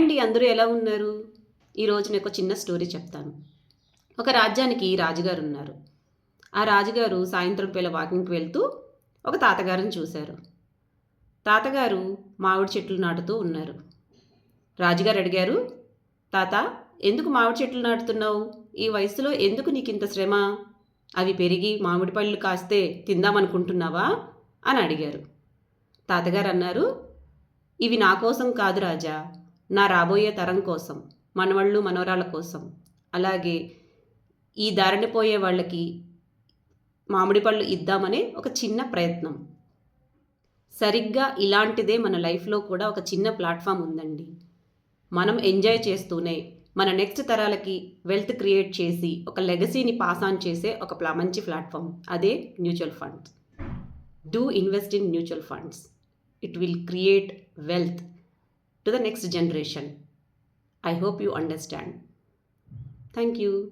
అండి, అందరూ ఎలా ఉన్నారు? ఈరోజు నేను ఒక చిన్న స్టోరీ చెప్తాను. ఒక రాజ్యానికి రాజుగారు ఉన్నారు. ఆ రాజుగారు సాయంత్రం వేళ వాకింగ్‌కి వెళ్తూ ఒక తాతగారిని చూశారు. తాతగారు మామిడి చెట్లు నాటుతూ ఉన్నారు. రాజుగారు అడిగారు, "తాత, ఎందుకు మామిడి చెట్లు నాటుతున్నావు? ఈ వయసులో ఎందుకు నీకింత శ్రమ? అవి పెరిగి మామిడి పళ్ళు కాస్తే తిందామనుకుంటున్నావా?" అని అడిగారు. తాతగారు అన్నారు, "ఇవి నా కోసం కాదు రాజా, నా రాబోయే తరం కోసం, మనవళ్ళు మనవరాళ్ళ కోసం, అలాగే ఈ దారిన పోయే వాళ్ళకి మామిడి పళ్ళు ఇద్దామనే ఒక చిన్న ప్రయత్నం." సరిగ్గా ఇలాంటిదే మన లైఫ్‌లో కూడా ఒక చిన్న ప్లాట్‌ఫామ్ ఉందండి. మనం ఎంజాయ్ చేస్తూనే మన నెక్స్ట్ తరాలకి వెల్త్ క్రియేట్ చేసి ఒక లెగసీని పాస్ ఆన్ చేసే ఒక మంచి ప్లాట్‌ఫామ్. అదే mutual funds. Do invest in mutual funds. It will create wealth to the next generation. I hope you understand. Thank you.